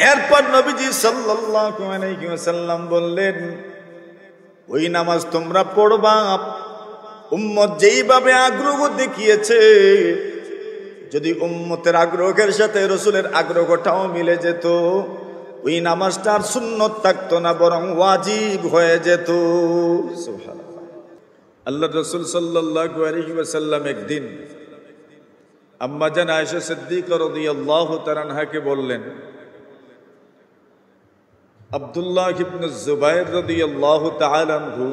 এরপর নবীজি সাল্লাল্লাহু আলাইহি ওয়াসাল্লাম বললেন, ওই নামাজ তোমরা পড়বা উম্মত যেইভাবে আগ্রহ দেখিয়েছে, যদি উম্মতের আগ্রহের সাথে রাসূলের আগ্রহটাও মিলে যেত, ওই নামাজটা আর সুন্নত থাকতো না, বরং ওয়াজিব হয়ে যেত। সুবহানাল্লাহ। আল্লাহর রাসূল সাল্লাল্লাহু আলাইহি ওয়াসাল্লাম একদিন আম্মা জান আয়েশা সিদ্দিকা রাদিয়াল্লাহু তাআলা আনহাকে বললেন, আব্দুল্লাহ ইবনে জুবায়ের রাদিয়াল্লাহু তাআলা আনহু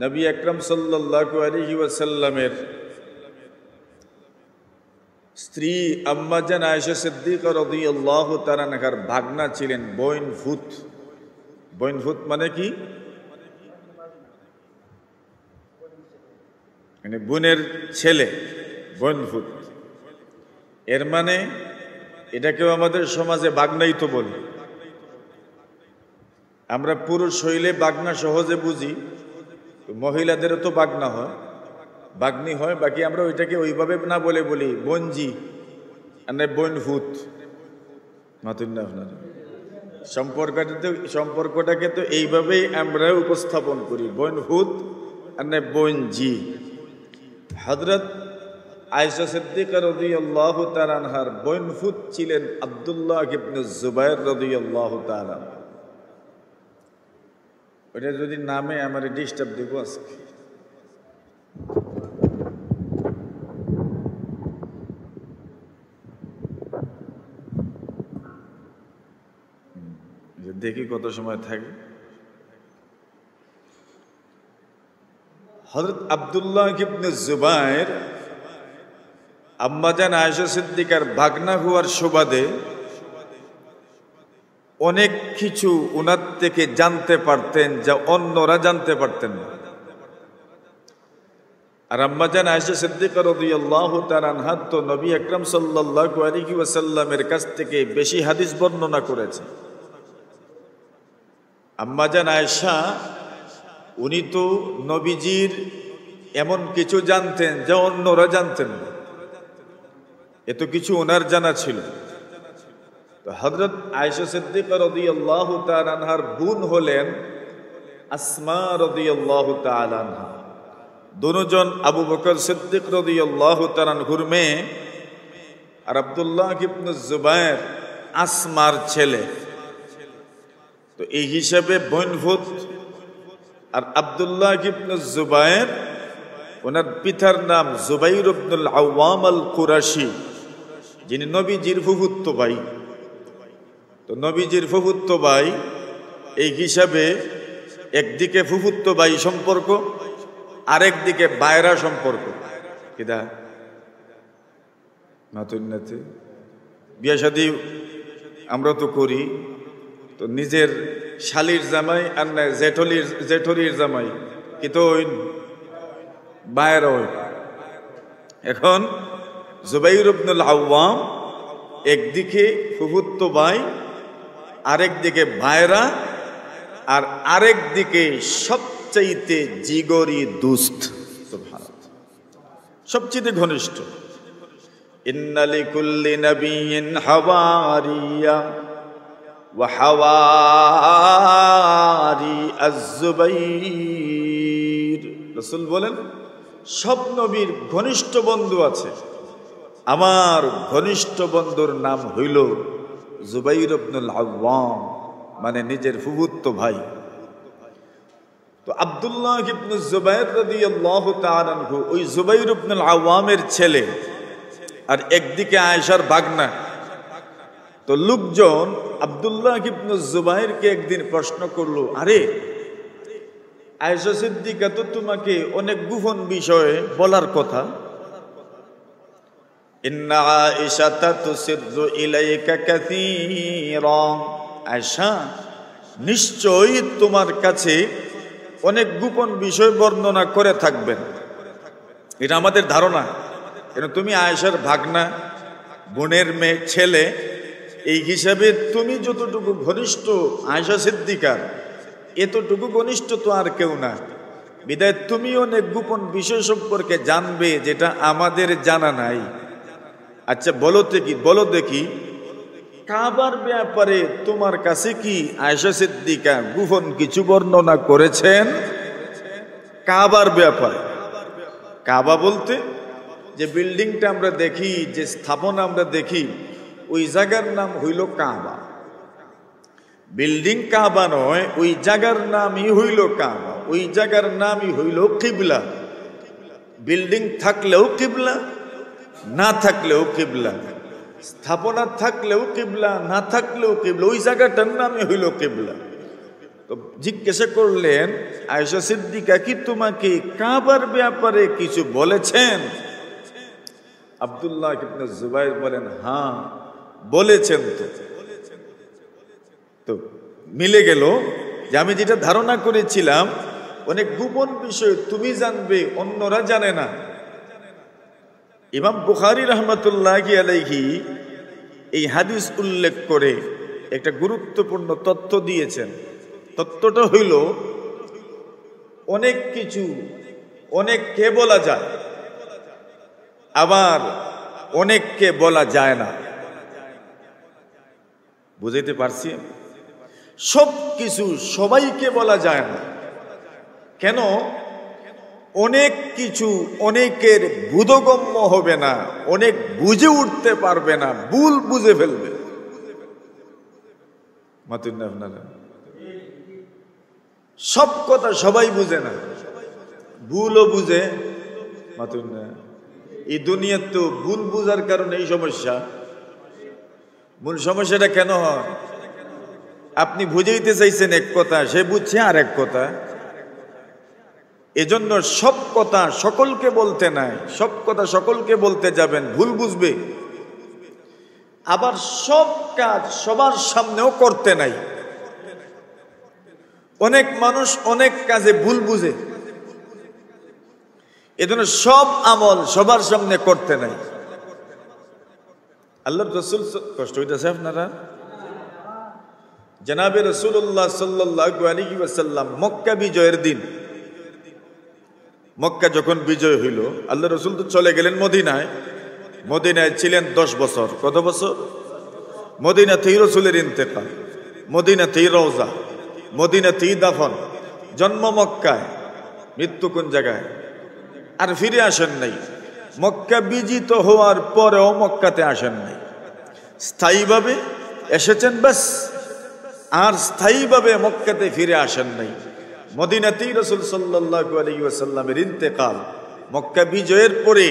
নবী আকরাম সাল্লাল্লাহু আলাইহি ওয়াসাল্লামের স্ত্রী আম্মা জান আয়েশা সিদ্দিকা রাদিয়াল্লাহু তাআলা আনহার ভাগনা ছিলেন বইনভূত। বইনভূত মানে কি? মানে বোনের ছেলে, বইনভূত। এর মানে এটাকেও আমাদের সমাজে বাগনাই তো বলি। আমরা পুরুষ হইলে বাগনা সহজে বুঝি, মহিলাদেরও তো বাগনা হয়, বাগনি হয়, বাকি আমরা ওইটাকে ওইভাবে না বলে বলি বঞ্জি আর বইনভূত। মাতুন না আপনারা সম্পর্কটাকে তো এইভাবেই আমরা উপস্থাপন করি, বইনভূত আর বঞ্জি। হযরত আয়েশা সিদ্দিকা রাদিয়াল্লাহু তাআলা আনহার বইনভূত ছিলেন আব্দুল্লাহ ইবনে জুবায়ের রাদিয়াল্লাহু তাআলা। ওটা যদি নামে আমার ডিস্টার্ব দেবো আজকে। দেখি কত সময় থাকে। হযরত আব্দুল্লাহ ইবনে জুবায়ের আম্মা জান আয়েশা সিদ্দিকার ভাগনা হওয়ার সুবাদে অনেক কিছু উনার থেকে জানতে পারতেন যা অন্যরা জানতে পারতেন না। আর আম্মা জান আয়েশা সিদ্দিকা রাদিয়াল্লাহু তাআলা আনহা তো নবী আকরাম সাল্লাল্লাহু আলাইহি ওয়াসাল্লামের কাছ থেকে বেশি হাদিস বর্ণনা করেছে। আম্মা জান আয়েশা উনি তো নবীজির এমন কিছু জানতেন যা অন্যরা জানতেন না, এত কিছু ওনার জানা ছিল। তো হযরত আয়েশা সিদ্দিকা রাদিয়াল্লাহু তাআলা আনহার বোন হলেন আসমা রাদিয়াল্লাহু তাআলা আনহা। দুজন আবু বকর সিদ্দিক রাদিয়াল্লাহু তাআলা আনহুর মেয়ে, আর আব্দুল্লাহ ইবনে জুবায়ের আসমার ছেলে। তো এই হিসাবে বইনভূত। আর আব্দুল্লাহ ইবনে জুবায়ের ওনার পিতার নাম জুবাইর ইবনুল আওয়াম আল কুরাশি, যিনি নবীজির ফুফুত্ত ভাই। তো নবীজির ফুফুত্ত ভাই এই হিসাবে একদিকে ফুফুত্ত ভাই সম্পর্ক, আরেকদিকে বায়রা সম্পর্ক। কিদা নাতুন্নাতে বিয়া শাদী আমরা তো করি, তো নিজের শালির জামাই আর না জেঠলির জামাই কি তো বায়রা। এখন জুবাইর ইবনুল আওয়াম একদিকে ফুফুত্ত ভাই, আরেকদিকে ভাইরা, আর আরেকদিকে সবচাইতে জিগরি দুস্ত, সবচেয়ে ঘনিষ্ঠ। ইন্না লিকুল্লি নাবিয়্যিন হাওয়ারিয়া ওয়া হাওয়ারি আয-জুবাইর। রাসূল বলেন সব নবীর ঘনিষ্ঠ বন্ধু আছে, আমার ঘনিষ্ঠ বন্ধুর নাম হইল জুবাইর ইবনুল আওয়াম, মানে নিজের ফুফুত্ত ভাই। তো আব্দুল্লাহ ইবনে জুবায়ের রাদিয়াল্লাহু তাআলা আনহু ওই জুবাইর ইবনুল আওয়ামের ছেলে, আর একদিকে আয়েশার ভাগনা। তো লোকজন আব্দুল্লাহ ইবনে জুবায়েরকে একদিন প্রশ্ন করলো, আরে আয়েশা সিদ্দিকা তো তোমাকে অনেক গোপন বিষয়ে বলার কথা, ইন্না আয়েশাতা তুসিররু ইলাইকা কাসীরা, আয়েশা নিশ্চয়ই তোমার কাছে অনেক গোপন বিষয় বর্ণনা করে থাকবেন, এটা আমাদের ধারণা। কেন তুমি আয়েশার ভাগনা, বোনের মেয়ে ছেলে, এই হিসাবে তুমি যতটুকু ঘনিষ্ঠ আয়েশা সিদ্দিকার, এতটুকু ঘনিষ্ঠ তো আর কেউ না। বিদায় তুমি অনেক গোপন বিষয় সম্পর্কে জানবে যেটা আমাদের জানা নাই। আচ্ছা বলো দেখি কাবার ব্যাপারে তোমার কাছে কি আয়েশা সিদ্দিকা গোপন কিছু বর্ণনা করেছেন? কাবার ব্যাপারে। কাবা বলতে যে বিল্ডিংটা আমরা দেখি, যে স্থাপনা আমরা দেখি, ওই জায়গার নাম হইল কাবা। বিল্ডিং কাবা নয়, ওই জায়গার নামই হইল কাবা। ওই জায়গার নামই হইল কিবলা। বিল্ডিং থাকলেও কিবলা, না থাকলেও কিবলা। স্থাপনা থাকলেও কিবলা, না থাকলেও কিবলা। ওই জায়গাটার নামই হইল কিবলা। তো জিজ্ঞাসা করলেন, আয়েশা সিদ্দিকা কি তোমাকে কাবার ব্যাপারে কিছু বলেছেন? আব্দুল্লাহ ইবনে জুবাইর বলেন, হ্যাঁ বলেছেন। তো মিলে গেল যে আমি যেটা ধারণা করেছিলাম অনেক গোপন বিষয় তুমি জানবে, অন্যরা জানে না। ইমাম বুখারী রাহমাতুল্লাহি আলাইহি এই হাদিস উল্লেখ করে একটা গুরুত্বপূর্ণ তথ্য দিয়েছেন। তথ্যটা হইল, অনেক কিছু অনেককে বলা যায়, আবার অনেককে বলা যায় না। বুঝাইতে পারছি? সব কিছু সবাইকে বলা যায় না। কেন? অনেক কিছু অনেকের বোধগম্য হবে না, অনেক বুঝে উঠতে পারবে না, ভুল বুঝে ফেলবে। মাতুন না আপনারা? সব কথা সবাই বুঝে না, ভুলও বুঝে। মাতুন না? এই দুনিয়ার তো ভুল বুঝার কারণে এই সমস্যা। মূল সমস্যাটা কেন হয়? আপনি বুঝাইতে চাইছেন এক কথা, সে বুঝছে আর এক কথা। এজন্য সব কথা সকলকে বলতে নাই, সব কথা সকলকে বলতে যাবেন, ভুল বুঝবে। আবার সব কাজ সবার সামনেও করতে নাই। অনেক মানুষ অনেক কাজে ভুল বুঝে, এজন্য সব আমল সবার সামনে করতে নাই। আল্লাহর রাসূল, কষ্ট হইতেছে আপনারা? জনাবে রাসূলুল্লাহ সাল্লাল্লাহু আলাইহি ওয়াসাল্লাম মক্কা বিজয়ের দিন, মক্কা যখন বিজয় হইল, আল্লাহ রসুল তো চলে গেলেন মদিনায়। মদিনায় ছিলেন 10 বছর। কত বছর? মদিনাতেই রসুলের ইন্তেকাল, মদিনাতেই রওজা, মদিনাতেই দাফন। জন্ম মক্কায়, মৃত্যু কোন জায়গায়? আর ফিরে আসেন নাই। মক্কা বিজিত হওয়ার পরেও মক্কাতে আসেন নাই। স্থায়ীভাবে এসেছেন ব্যাস, আর স্থায়ীভাবে মক্কাতে ফিরে আসেন নাই। মদিনাতেই রাসূল সাল্লাল্লাহু আলাইহি ওয়াসাল্লামের ইন্তেকাল। মক্কা বিজয়ের পরে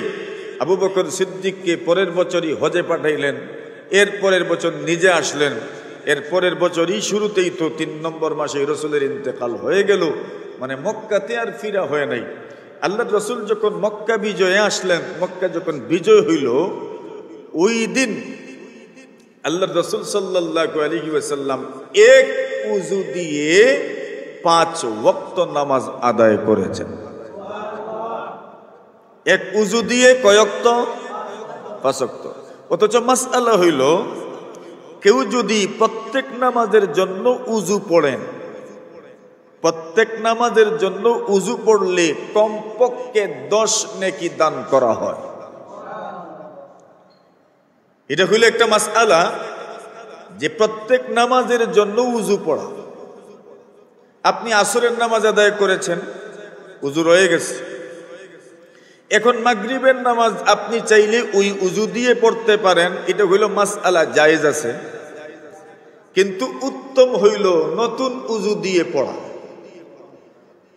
আবু বকর সিদ্দিককে পরের বছরই হজে পাঠাইলেন। এর পরের বছর নিজে আসলেন। এর পরের বছরই শুরুতেই তো 3 নম্বর মাসে রাসূলের ইন্তেকাল হয়ে গেল। মানে মক্কাতে আর ফিরা হয় নাই। আল্লাহর রাসূল যখন মক্কা বিজয়ে আসলেন, মক্কা যখন বিজয় হইল, ওই দিন আল্লাহর রাসূল সাল্লাল্লাহু আলাইহি ওয়াসাল্লাম এক উযু দিয়ে 5 ওয়াক্ত নামাজ আদায় করেছেন। এক উযু দিয়ে কয় ওয়াক্ত? 5 ওয়াক্ত। অথচ মাসআলা হইল, কেউ যদি প্রত্যেক নামাজের জন্য উযু পড়েন, প্রত্যেক নামাজের জন্য উযু পড়লে কমপক্ষে 10 নেকি দান করা হয়। এটা হইল একটা মাসআলা, যে প্রত্যেক নামাজের জন্য উযু পড়া। আপনি আসরের নামাজ আদায় করেছেন, উযু রয়ে গেছে। এখন মাগরিবের নামাজ আপনি চাইলে ওই উযু দিয়ে পড়তে পারেন, এটা হইল মাসআলা, জায়েজ আছে। কিন্তু উত্তম হইল নতুন উযু দিয়ে পড়া।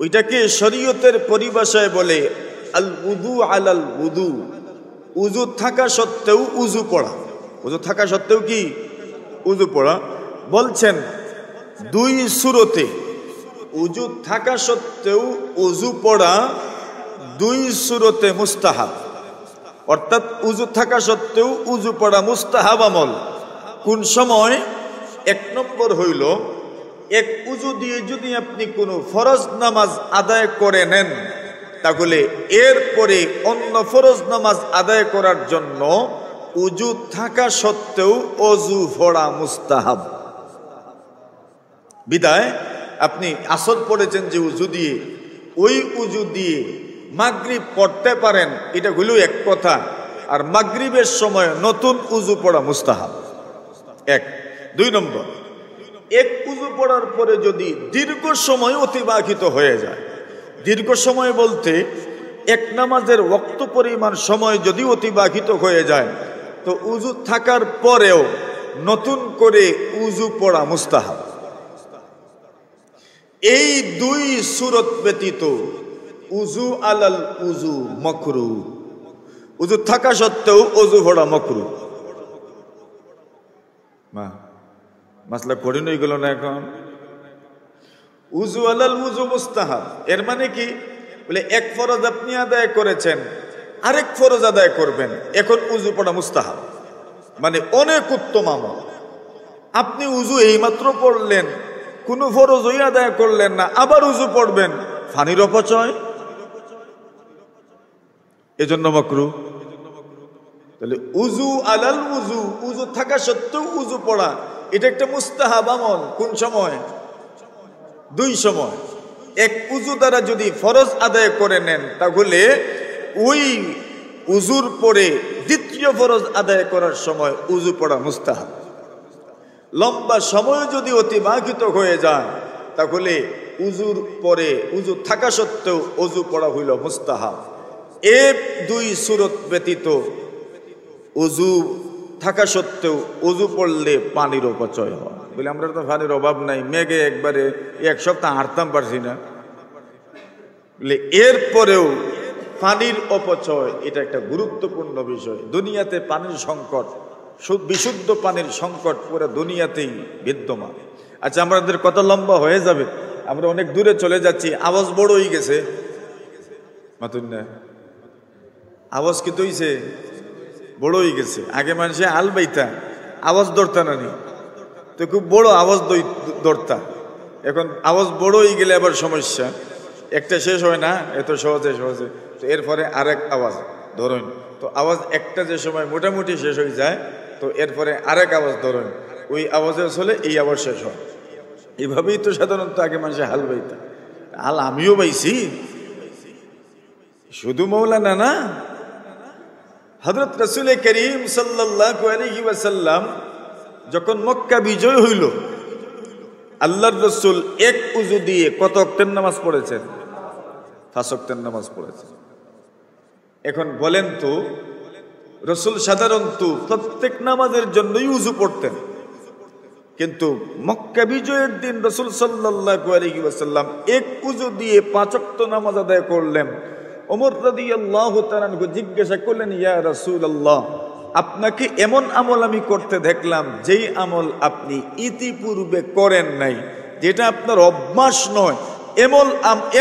ওইটাকে শরীয়তের পরিভাষায় বলে আল উযু আলাল উযু। উযু থাকা সত্ত্বেও উযু পড়া। উযু থাকা সত্ত্বেও কি? উযু পড়া। বলছেন 2 সূরতে উযু থাকা সত্ত্বেও উযু পড়া 2 সূরতে মুস্তাহাব। অর্থাৎ উযু থাকা সত্ত্বেও উযু পড়া মুস্তাহাব আমল। কোন সময়? 1 নম্বর হইল, এক উযু দিয়ে যদি আপনি কোনো ফরজ নামাজ আদায় করে নেন, তাহলে এরপরে অন্য ফরজ নামাজ আদায় করার জন্য উযু থাকা সত্ত্বেও ওযু পড়া মুস্তাহাব। বিদায় আপনি আসর পড়েছেন যে উযু দিয়ে, ওই উযু দিয়ে মাগরিব পড়তে পারেন, এটা হলো এক কথা। আর মাগরিবের সময় নতুন উযু পড়া মুস্তাহাব। এক 2 নম্বর, এক উযু পড়ার পরে যদি দীর্ঘ সময় অতিবাহিত হয়ে যায়, দীর্ঘ সময় বলতে এক নামাজের ওয়াক্ত পরিমাণ সময় যদি অতিবাহিত হয়ে যায়, তো উযু থাকার পরেও নতুন করে উযু পড়া মুস্তাহাব। এই 2 সূরত ব্যতীত উযু আলাল উযু মাকরুহ। উযু থাকা সত্ত্বেও উযু পড়া মাকরুহ। মাসলা কঠিন হয়ে গেল না এখন? উযু আলাল উযু মুস্তাহাব এর মানে কি? বলে এক ফরজ আপনি আদায় করেছেন, আরেক ফরজ আদায় করবেন, এখন উযু পড়া মুস্তাহাব, মানে অনেক উত্তম আমল। আপনি উযু এইমাত্র পড়লেন, কোনো ফরজই আদায় করলেন না, আবার উযু পড়বেন, পানির অপচয়, এজন্য মাকরুহ। তাহলে উযু আলাল উযু, উযু থাকা সত্ত্বেও উযু পড়া, এটা একটা মুস্তাহাব আমল। কোন সময়? 2 সময়। এক উযু দ্বারা যদি ফরজ আদায় করে নেন, তাহলে ওই উযুর পরে দ্বিতীয় ফরজ আদায় করার সময় উযু পড়া মুস্তাহাব। লম্বা সময় যদি অতিবাহিত হয়ে যায়, তাহলে উযুর পরে উযু থাকা সত্ত্বেও উযু পড়া হইল মুস্তাহাব। এই 2 সূরত ব্যতীত উযু থাকা সত্ত্বেও উযু পড়লে পানির অপচয় হয়। বলে আমরা তো পানির অভাব নাই, মেঘে একবারে 1 সপ্তাহ হাঁটতাম পারছি না। বলে এরপরেও পানির অপচয় এটা একটা গুরুত্বপূর্ণ বিষয়। দুনিয়াতে পানির সংকট, বিশুদ্ধ পানির সংকট পুরো দুনিয়াতেই বিদ্যমান। আচ্ছা, আমাদের কত লম্বা হয়ে যাবে, আমরা অনেক দূরে চলে যাচ্ছি, আওয়াজ বড় হয়ে গেছে। মাতুন না, আওয়াজ কি তৈছে বড় হয়ে গেছে। আগে মানুষে আল বাইতা আওয়াজ ধরতা না নি, তো খুব বড় আওয়াজ ধরতা। এখন আওয়াজ বড় হয়ে গেলে আবার সমস্যা, একটা শেষ হয় না এত সহজে সহজে, তো এরপরে আরেক আওয়াজ ধরুন। তো আওয়াজ একটা যে সময় মোটামুটি শেষ হয়ে যায়, তো এরপরে আরেক আওয়াজ ধরুন, ওই আওয়াজে চলে এই আওয়াজ শেষ হয়। এইভাবেই তো সাধারণত আগে মানুষে হাল বাইতা। হাল আমিও বাইছি, শুধু মৌলানা না, হযরত রাসূল করিম সাল্লাল্লাহু আলাইহি ওয়াসাল্লাম যখন মক্কা বিজয় হইল, আল্লাহর রাসূল এক উযু দিয়ে কত ওয়াক্তের নামাজ পড়েছেন? 5 ওয়াক্তের নামাজ পড়েছেন। এখন বলেন তো, রাসূল সাধারণত প্রত্যেক নামাজের জন্যই উযু পড়তেন, কিন্তু মক্কা বিজয়ের দিন রাসূল সাল্লাল্লাহু আলাইহি ওয়াসাল্লাম এক উযু দিয়ে 5 ওয়াক্ত নামাজ আদায় করলেন। ওমর রাদিয়াল্লাহু তাআলা জিজ্ঞাসা করলেন, ইয়া রাসূলুল্লাহ, আপনাকে এমন আমল আমি করতে দেখলাম যেই আমল আপনি ইতিপূর্বে করেন নাই, যেটা আপনার অভ্যাস নয়,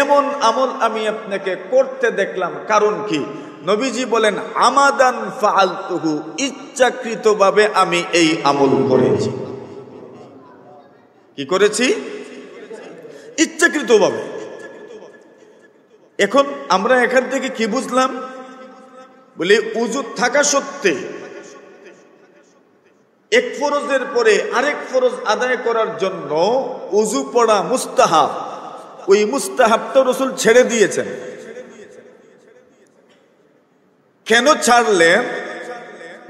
এমন আমল আমি আপনাকে করতে দেখলাম, কারণ কি? নবীজি বলেন, আমাদান ফাআলতুহু, ইচ্ছাকৃতভাবে আমি এই আমল করেছি। কি করেছি? ইচ্ছাকৃতভাবে। এখন আমরা এখান থেকে কি বুঝলাম? বলে উযু থাকা সত্ত্বে এক ফরজের পরে আরেক ফরজ আদায় করার জন্য উযু পড়া মুস্তাহাব। ওই মুস্তাহাবটা রাসূল ছেড়ে দিয়েছেন। কেন ছাড়লেন?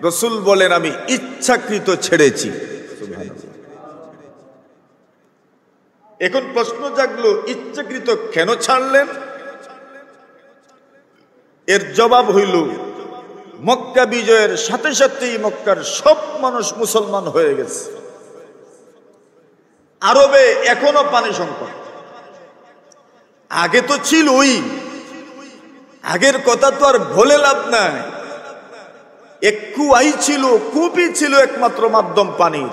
রাসূল বলেন, আমি ইচ্ছাকৃত ছেড়েছি। সুবহানাল্লাহ। এখন প্রশ্ন জাগলো, ইচ্ছাকৃত কেন ছাড়লেন? এর জবাব হইল, মক্কা বিজয়ের সাথে সাথেই মক্কার সব মানুষ মুসলমান হয়ে গেছে। আরবে এখনো পানি সংকট, আগে তো ছিলই, আগের কথা তো আর বলে লাভ নাই। এক কুয়াই ছিল, কূপই ছিল একমাত্র মাধ্যম পানির,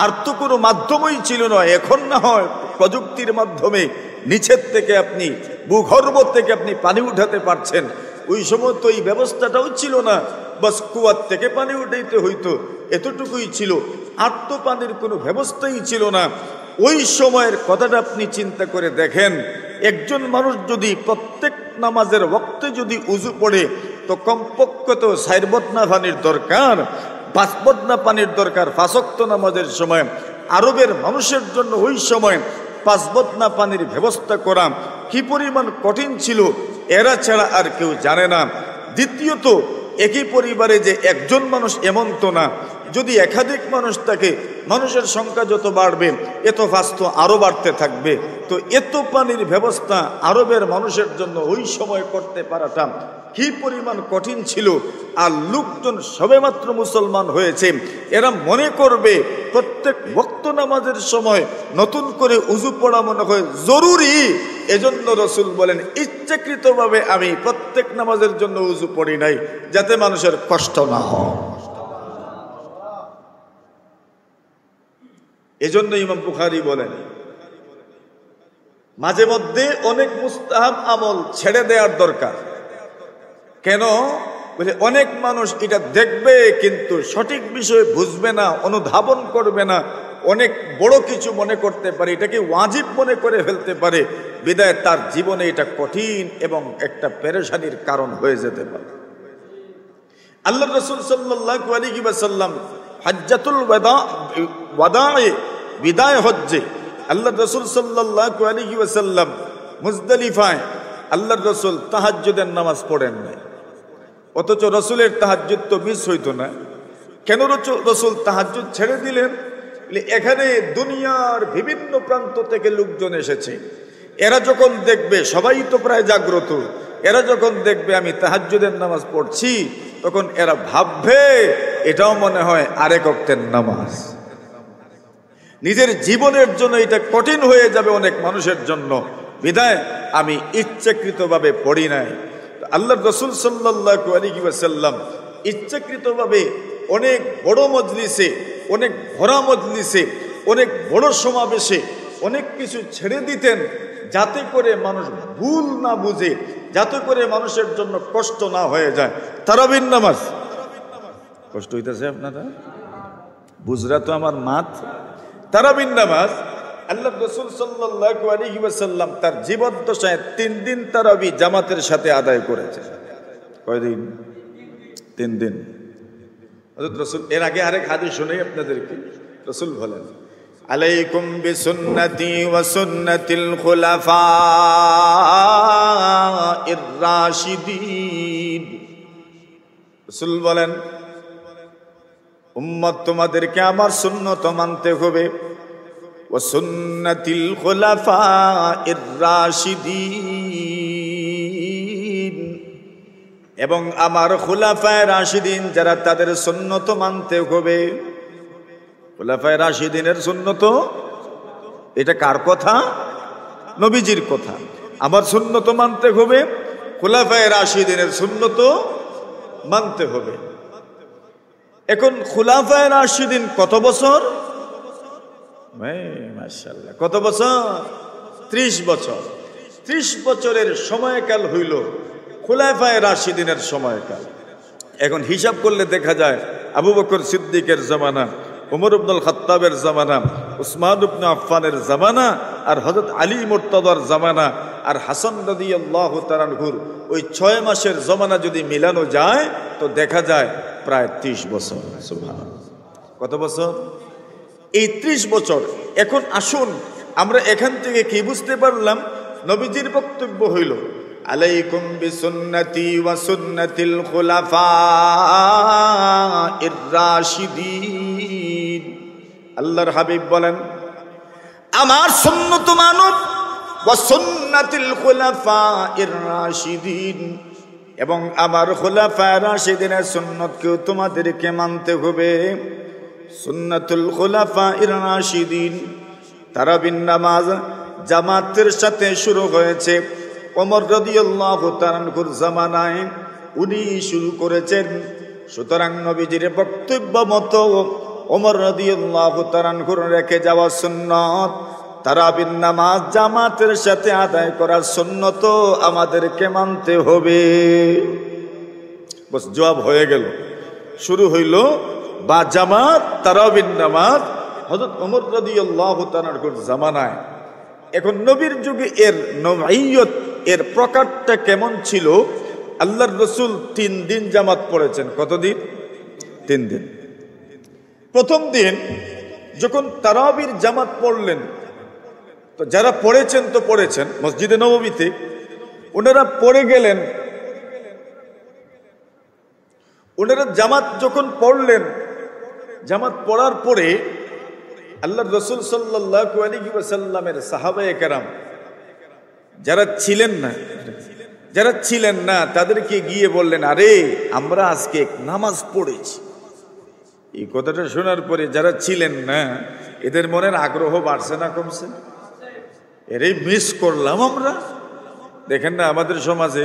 আর তো কোনো মাধ্যমই ছিল না। এখন না হয় প্রযুক্তির মাধ্যমে নিচের থেকে আপনি, ভূগর্ভ থেকে আপনি পানি উঠাতে পারছেন, ওই সময় তো এই ব্যবস্থাটাও ছিল না। বাস কুয়ার থেকে পানি উঠাইতে হইতো, এতটুকুই ছিল, আর তো পানির কোনো ব্যবস্থাই ছিল না। ওই সময়ের কথাটা আপনি চিন্তা করে দেখেন, একজন মানুষ যদি প্রত্যেক নামাজের ওয়াক্তে যদি উযু পড়ে, তো কমপক্ষে তো 4 বদনা পানির দরকার, 5 বদনা পানির দরকার 5 ওয়াক্ত নামাজের সময়। আরবের মানুষের জন্য ওই সময় 5 বদনা পানির ব্যবস্থা করা কি পরিমাণ কঠিন ছিল, এরা ছাড়া আর কেউ জানে না। দ্বিতীয়ত, একই পরিবারে যে একজন মানুষ এমন তো না, যদি একাধিক মানুষ থাকে, মানুষের সংখ্যা যত বাড়বে এত ফাস্ত আরো বাড়তে থাকবে। তো এত পানির ব্যবস্থা আরবের মানুষের জন্য ওই সময় করতে পারাটা কি পরিমাণ কঠিন ছিল। আর লোকজন সবেমাত্র মুসলমান হয়েছে, এরা মনে করবে প্রত্যেক ওয়াক্ত নামাজের সময় নতুন করে উযু পড়া মনে হয় জরুরি। এজন্য রাসূল বলেন, ইচ্ছাকৃতভাবে আমি প্রত্যেক নামাজের জন্য উযু পড়ি নাই, যাতে মানুষের কষ্ট না হয়। এজন্য ইমাম বুখারী বলেন, মাঝে মধ্যে অনেক মুস্তাহাব আমল ছেড়ে দেওয়ার দরকার। কেন বলে, অনেক মানুষ এটা দেখবে কিন্তু সঠিক বিষয় বুঝবে না, অনুধাবন করবে না, অনেক বড় কিছু মনে করতে পারে, এটাকে ওয়াজিব মনে করে ফেলতে পারে, বিদায় তার জীবনে এটা কঠিন এবং একটা পেরেশানির কারণ হয়ে যেতে পারে। আল্লাহ রাসূল সাল্লাল্লাহু আলাইহি ওয়াসাল্লাম হজ্জাতুল ওয়াদায়ে বিদায় হজ্জে আল্লাহ রাসূল সাল্লাল্লাহু আলাইহি ওয়াসাল্লাম মুজদালিফায় আল্লাহ রাসূল তাহাজ্জুদের নামাজ পড়েন নাই। অথচ রসুলের তাহাজ্জুদ তো মিস হইতো না। কেন রসুল তাহাজ্জুদ ছেড়ে দিলেন? এখানে দুনিয়ার বিভিন্ন প্রান্ত থেকে লোকজন এসেছে। এরা যখন দেখবে, সবাই তো প্রায় জাগ্রত, এরা যখন দেখবে আমি তাহাজ্জুদের নামাজ পড়ছি, তখন এরা ভাববে এটাও মনে হয় আরেক ওয়াক্তের নামাজ। নিজের জীবনের জন্য এটা কঠিন হয়ে যাবে অনেক মানুষের জন্য, বিদায় আমি ইচ্ছাকৃতভাবে পড়ি নাই। আল্লাহর রাসূল সাল্লাল্লাহু আলাইহি ওয়াসাল্লাম ইচ্ছাকৃতভাবে অনেক বড় মজলিসে, অনেক ভরা মজলিসে, অনেক বড় সমাবেশে অনেক কিছু ছেড়ে দিতেন, যাতে করে মানুষ ভুল না বুঝে, যাতে করে মানুষের জন্য কষ্ট না হয়ে যায়। তারাবির নামাজ কষ্ট হইতেছে আপনারা বুঝরা তো আমার মাত। তারাবির নামাজ আল্লাহ রাসূল সাল্লাল্লাহু আলাইহি ওয়াসাল্লাম তার জীবদ্দশায় 3 দিন তারাবি জামাতের সাথে আদায় করেছেন। কয়দিন? 3 দিন। হযরত রাসূল, এর আগে আরেক হাদিস শুনাই আপনাদেরকে। রাসূল বলেন, আলাইকুম বিসুন্নতি ওয়া সুন্নাতিল খুলাফাইর রাশিদিন। রাসূল বলেন, উম্মত তোমাদেরকে আমার সুন্নত মানতে হবে, ওয়া সুন্নাতিল খুলাফাইর রাশিদিন, এবং আমার খুলাফায়ে রাশিদিন যারা তাদের সুন্নত মানতে হবে। খুলাফায়ে রাশিদিনের সুন্নত, এটা কার কথা? নবীজির কথা। আমার সুন্নত মানতে হবে, খুলাফায়ে রাশিদিনের সুন্নত মানতে হবে। এখন খুলাফায়ে রাশিদিন কত বছর? মাশাআল্লাহ, কত বছর? 30 বছর। 30 বছরের সময়কাল হইল খুলাফায়ে রাশিদিনের সময়কাল। এখন হিসাব করলে দেখা যায় আবু বকর সিদ্দিকের জামানা, উমর ইবনুল খাত্তাবের জামানা, উসমান ইবনে আফফানের জামানা, আর হযরত আলী মুর্তদার জামানা, আর হাসান রাদিয়াল্লাহু তাআলা আনহুর ওই 6 মাসের জামানা যদি মিলানো যায় তো দেখা যায় প্রায় 30 বছর। সুবহানাল্লাহ, কত বছর? এই 30 বছর। এখন আসুন আমরা এখান থেকে কি বুঝতে পারলাম? নবীজির বক্তব্য হইল, আলাইকুম বিসুন্নতি ওয়া সুন্নাতিল খুলাফাইর রাশিদিন। আল্লাহর হাবিব বলেন, আমার সুন্নত মানব, ওয়া সুন্নাতিল খুলাফাইর রাশিদিন, এবং আমার খুলাফায়ে রাশিদিনের সুন্নতকেও তোমাদেরকে মানতে হবে। সুন্নাতুল খুলাফাইর রাশিদিন, তারাবির নামাজ জামাতের সাথে শুরু হয়েছে ওমর রাদিয়াল্লাহু তাআলা আনহুর জামানায়, উনি শুরু করেছেন। সুতরাং নবীজির বক্তব্য মতো ওমর রাদিয়াল্লাহু তাআলা আনহুর রেখে যাওয়া সুন্নত, তারাবির নামাজ জামাতের সাথে আদায় করার সুন্নত আমাদেরকে মানতে হবে। বস, জবাব হয়ে গেল। শুরু হইল বা জামাত তারাবির নামাজ হযরত ওমর রাদিয়াল্লাহু তাআলা আনহুর জামানায়। এখন নবীর যুগে এর নওয়াইয়ত, এর প্রকারটা কেমন ছিল? আল্লাহর রাসূল 3 দিন জামাত পড়েছেন। কতদিন? 3 দিন। প্রথম দিন যখন তারাবির জামাত পড়লেন, তো যারা পড়েছেন তো পড়েছেন মসজিদে নববীতে, ওনারা পড়ে গেলেন। ওনারা জামাত যখন পড়লেন জামাত পড়ার পরে আল্লাহর রাসূল সাল্লাল্লাহু আলাইহি ওয়াসাল্লামের সাহাবায়ে কেরাম যারা ছিলেন না তাদেরকে গিয়ে বললেন, আরে আমরা আজকে নামাজ পড়েছি। এই কথাটা শোনার পরে যারা ছিলেন না এদের মনের আগ্রহ বাড়ছে না কমছে? এরে মিস করলাম আমরা। দেখেন না আমাদের সমাজে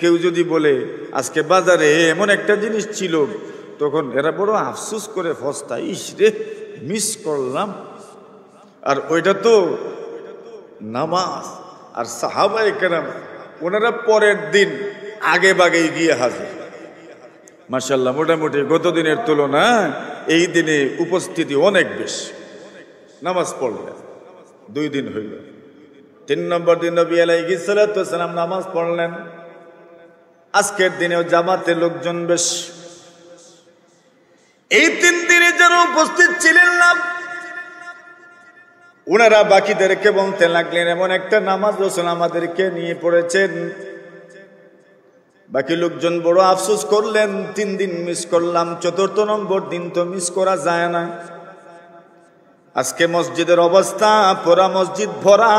কেউ যদি বলে আজকে বাজারে এমন একটা জিনিস ছিল, তখন এরা বড় আফসোস করে ফস্তা, ইস রে মিস করলাম। আর ওইটা তো নামাজ। আর সাহাবায়ে কেরাম ওনারা পরের দিন আগে বাগেই গিয়ে হাজির। মাশাআল্লাহ, মোটামুটি গত দিনের তুলনায় এই দিনে উপস্থিতি অনেক বেশি। নামাজ পড়লেন, 2 দিন হইল। 3 নম্বর দিন নবী আলাইহিস সালাতু ওয়াস সালাম নামাজ পড়লেন। আজকের দিনেও জামাতে লোকজন বেশ। এই 3 দিনে যারা উপস্থিত ছিলেন না ওনারা বাকিদেরকে বলতে লাগলেন, এমন একটা নামাজ রাসূল আমাদেরকে নিয়ে পড়েছেন। বাকি লোকজন বড় আফসোস করলেন, 3 দিন মিস করলাম, 4th নম্বর দিন তো মিস করা যায় না। আজকে মসজিদের অবস্থা, পুরা মসজিদ ভরা,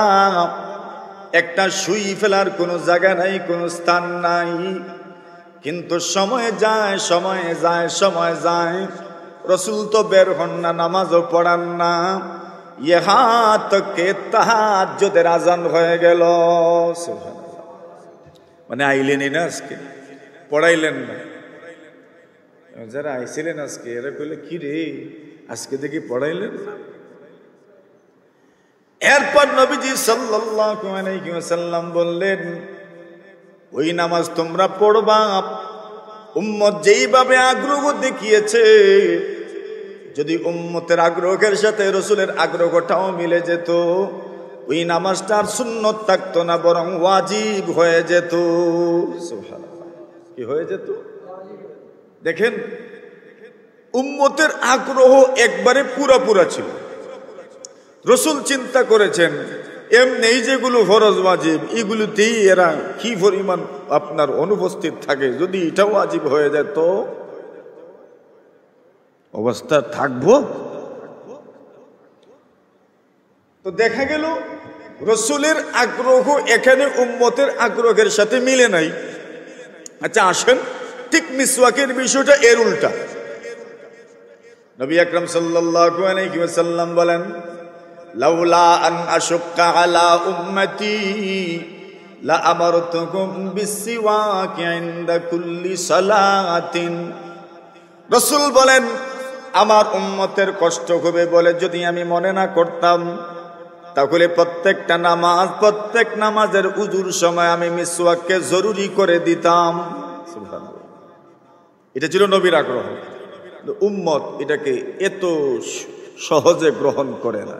একটা শুই ফেলার কোনো জায়গা নাই, কোনো স্থান নাই। কিন্তু সময় যায়, রাসূল তো বের হন না, নামাজও পড়ান না। ইহা তকে তাহাজ্জুদের আজান হয়ে গেল। সুবহানাল্লাহ। মানে আইলেনই না, আজকে পড়াইলেন না। যারা আইছিলেন আজকে এরা কইলে, কি রে আজকে দেখি পড়াইলেন না। এরপর নবীজি সাল্লাল্লাহু আলাইহি ওয়াসাল্লাম বললেন, ওই নামাজ তোমরা পড়বা। উম্মত যেইভাবে আগ্রহ দেখিয়েছে, যদি উম্মতের আগ্রহের সাথে রাসূলের আগ্রহটাও মিলে যেত, ওই নামাজটা আর সুন্নত থাকতো না, বরং ওয়াজিব হয়ে যেত। সুবহানাল্লাহ। কি হয়ে যেত? দেখেন, উম্মতের আগ্রহ একবারে পুরা ছিল। রাসূল চিন্তা করেছেন এমনি যেগুলো ফরজ ওয়াজিব এগুলোতেই এরা কি পরিমাণ আপনার অনুপস্থিত থাকে, যদি এটা ওয়াজিব হয়ে যায় তো অবস্থা থাকবো। তো দেখা গেল রাসূলের আগ্রহ এখানে উম্মতের আগ্রহের সাথে মিলে নাই। আচ্ছা আসেন, ঠিক মিসওয়াকের বিষয়টা এর উল্টা। নবী আকরাম সাল্লাল্লাহু আলাইহি ওয়াসাল্লাম বলেন, লাউলা আন আশুক্কা আলা উম্মতি লা আমারতুকুম বিসওয়াক ইনদা কুল্লি সালাতিন। রাসূল বলেন, আমার উম্মতের কষ্ট হবে বলে যদি আমি মনে না করতাম, তাহলে প্রত্যেক নামাজের উজুর সময় আমি মিসওয়াককে জরুরি করে দিতাম। সুবহানাল্লাহ। এটা ছিল নবীর আগ্রহ। উম্মত এটাকে এত সহজে গ্রহণ করে না,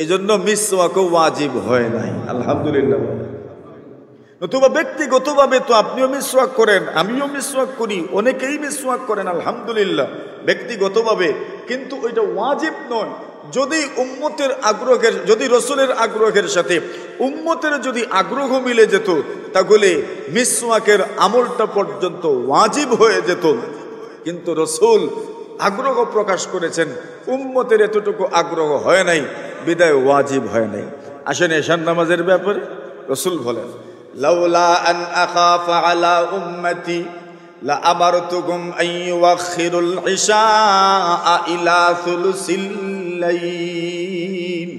এজন্য মিসওয়াকও ওয়াজিব হয় নাই। আলহামদুলিল্লাহ। নতুবা ব্যক্তিগতভাবে তো আপনিও মিসওয়াক করেন, আমিও মিসওয়াক করি, অনেকেই মিসওয়াক করেন, আলহামদুলিল্লাহ, ব্যক্তিগতভাবে। কিন্তু ওইটা ওয়াজিব নয়। যদি উম্মতের আগ্রহের, যদি রাসূলের আগ্রহের সাথে উম্মতের যদি আগ্রহ মিলে যেত, তাহলে মিসওয়াকের আমলটা পর্যন্ত ওয়াজিব হয়ে যেত। কিন্তু রাসূল আগ্রহ প্রকাশ করেছেন, উম্মতের এতটুকু আগ্রহ হয় নাই, বিদায় ওয়াজিব হয় নাই। আসেন এশার নামাজের ব্যাপারে রাসূল বলেন, লাউলা আন আখাফা আলা উম্মতি লা আমারতুকুম আন ইউআখিরুল ইশা ইলা সুলুসিল লাইল।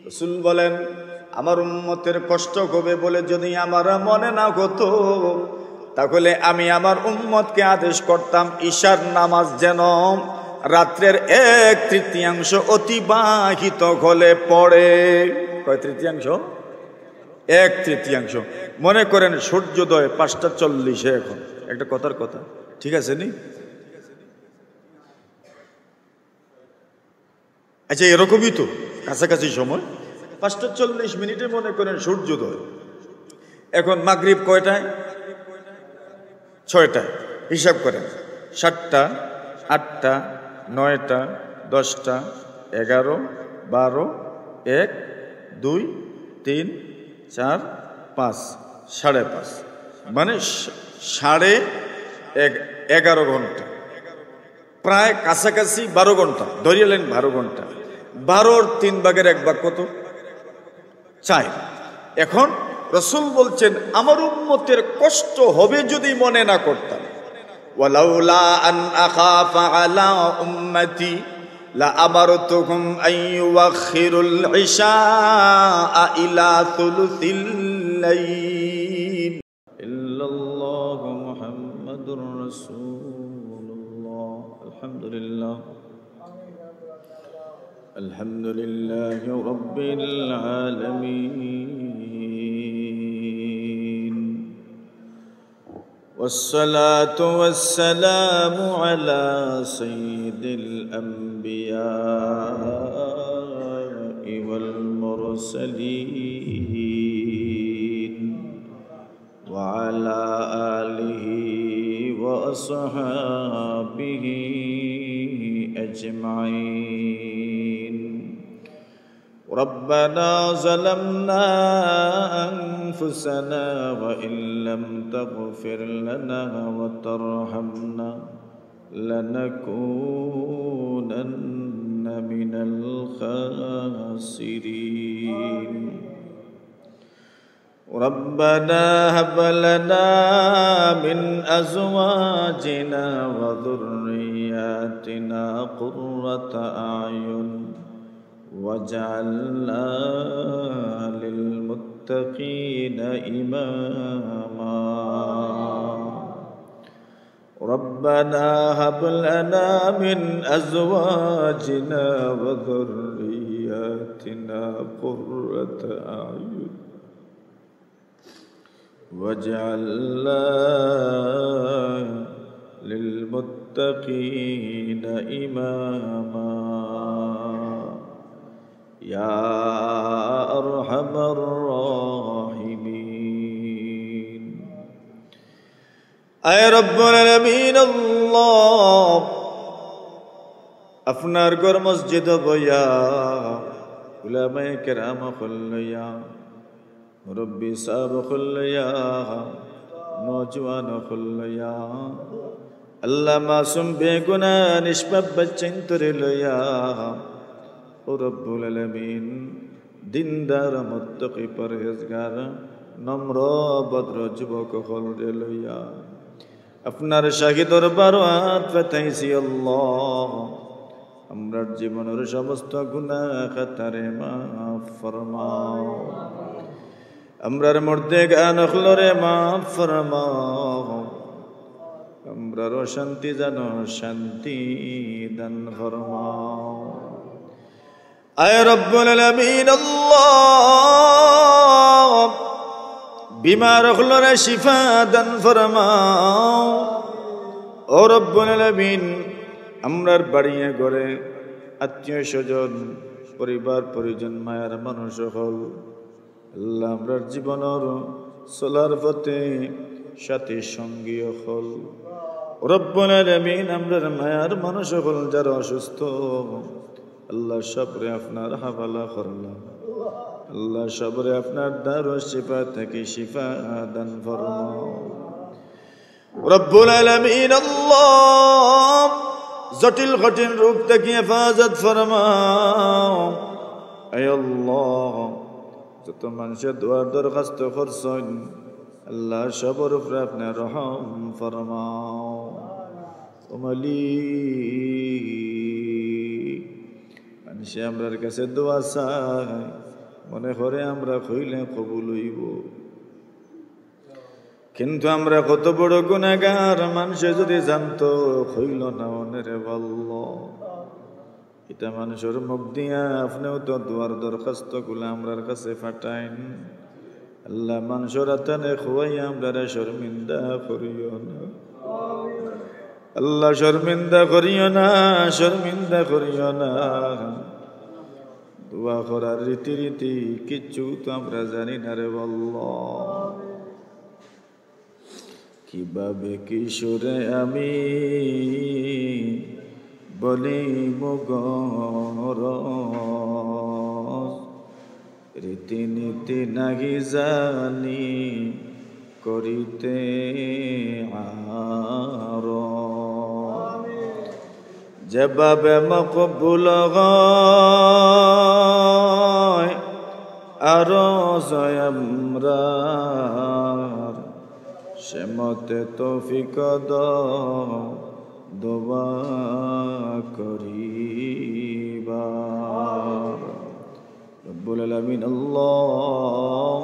রাসূল বলেন, আমার উম্মতের কষ্ট হবে বলে যদি আমার মনে না হতো, তাহলে আমি আমার উম্মতকে আদেশ করতাম ঈশার নামাজ যেন রাত্রের 1/3 অতিবাহিত হলে পড়ে। কয় তৃতীয়াংশ? 1/3। মনে করেন সূর্যোদয় 5:40 এখন, একটা কথার কথা, ঠিক আছে নি? আচ্ছা এরকমই তো কাছাকাছি সময়, 5:40 মনে করেন সূর্যোদয়। এখন মাগরিব কয়টায়? 6টায়। হিসাব করেন, 7টা, 8টা, 9টা, 10টা, 11, 12, 1, 2, 3, 4, 5, 5:30, মানে 11.5 ঘন্টা। প্রায় কাছাকাছি 12 ঘন্টা ধরিলেন, 12 ঘন্টা। 12-র 3 ভাগের 1 ভাগ কত? 4। এখন রাসূল বলছেন আমার উম্মতের কষ্ট হবে যদি মনে না করতাম, ওয়ালাউলা আন আখাফা আলা উম্মতি লা আমারতুহুম আন ইউআখিরুল ইশা ইলা থুলুসিল লাইল ইল্লাল্লাহু মুহাম্মাদুর রাসূলুল্লাহ। আলহামদুলিল্লাহ, আলহামদুলিল্লাহি রাব্বিল আলামিন, والصلاة والسلام على سيد الأنبياء والمرسلين وعلى آله وأصحابه أجمعين. ربنا ظلمنا أنفسنا وإن لم تغفر لنا وترحمنا لنكونن من الخاسرين. ربنا هب لنا من أزواجنا وذرياتنا قرة أعين واجعلنا للمتقين إماما. ربنا هب لنا من أزواجنا وذرياتنا قرة أعين واجعلنا للمتقين إماما يا أرحم الراحمين. أي رب العالمين الله আপনার ঘর মসজিদ বয়া উলামায়ে কেরাম খুল্লিয়া মুরব্বি সাহেব খুল্লিয়া নওজওয়ান খুল্লিয়া আল্লাহ মাসুম বেগুনাহ নিষ্পাপ বচ্চেন তোরে লয়া ও রব্বুল আলামিন দিনদার মুত্তাকি পরহেজগার নম্র ভদ্র যুবক হলরে লইয়া আপনার শাহী দরবার হাত পাতাইছি আল্লাহ। আমরার জীবনের সমস্ত গুনাহ খাতারে মাফ ফরমাও, আমরার মুর্দেগান খলরে মাফ ফরমাও, আমরার শান্তি জানো শান্তি দান ফরমাও। আয় রব্বুল আলামিন আল্লাহ বিমার খলরে শিফা দান ফরমাও। ও রব্বুল আলামিন আমরার বাড়িয়ে ঘরে আত্মীয় স্বজন পরিবার পরিজন মায়ার মানুষ হল আল্লাহ আমরার জীবনের চলার পথে সাথী সঙ্গী হল। রব্বুল আলামিন আমরার মায়ার মানুষ হল যারা অসুস্থ আল্লাহ সবরে আপনার হাওয়ালা করলাম, আল্লাহ সবরে আপনার দারু শিফা থেকে শিফা দান ফরমাও। রব্বুল আলামিন আল্লাহ জটিল কঠিন রোগ থেকে হেফাজত ফরমাও। আয় আল্লাহ যত মানুষের দোয়ার দরখাস্ত করছেন আল্লাহ সবর উপরে আপনার রহম ফরমাও। ও মালিক মানুষে আমরার কাছে দোয়া চাই মনে করে আমরা কইলে কবুল হইব, কিন্তু আমরা কত বড় গুনাহগার মানুষে যদি জানতো হইল না অনেরে বলল। এটা মানুষের মুখ দিয়া আপনিও তো দোয়ার দরখাস্ত গুলা আমরার কাছে ফাটাইন। আল্লাহ মানুষের আতানে খুয়াই আমরা শর্মিন্দা করিও না, আল্লাহ শর্মিন্দা করিও না, শর্মিন্দা করিও না। দোয়া করার রীতি কিচ্ছু তো আমরা জানি না রে বলল। কিভাবে কিশোরে আমি বলি মগর রীতিনীতি নাহি জানি করিতে আর যেভাবে মকবুল হয় আরো আমরা সে মতে তৌফিক দাও দোয়া করিবার। রব্বুল আলামিন আল্লাহ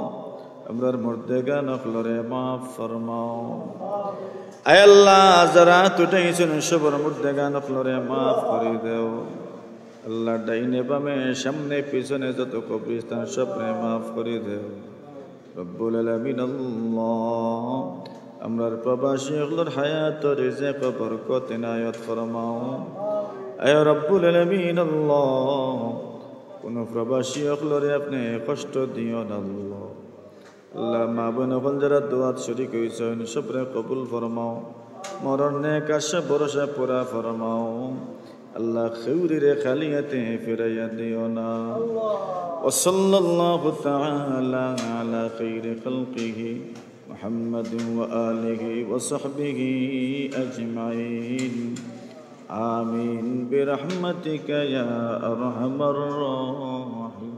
আমরার মুর্দেগান অখলরে মাফ ফরমাও। আয় আল্লাহ যারা তুটাইছেন সবর মুর্দেগান অখলরে মাফ করে দেও। আল্লাহ ডাইনে বামে সামনে পিছনে যত কবরস্থান সবরে মাফ করে দেও। রব্বুল আলামিন আল্লাহ আমরার প্রবাসী অখলর হায়াত রিজক বরকত ইনায়াত ফরমাও। আয় রব্বুল আলামিন আল্লাহ কোন প্রবাসী অখলরে আপনি কষ্ট দিও না আল্লাহ। আল্লাহ মা বোন অকল যারা দোয়াত শরীক হয়েছেন সবরে কবুল ফরমাও। মরণ নেক আশা ভরসা পুরা ফরমাও। আল্লাহ খেউরিরে খালিয়াতে ফিরাইয়া দিও না। ওয়াসাল্লাল্লাহু তাআলা আলা খাইরি খালকিহি মুহাম্মাদিন ওয়া আলিহি ওয়া সাহবিহি আজমাইন। আমিন বিরহমাতিকা ইয়া আরহামার রাহিমিন।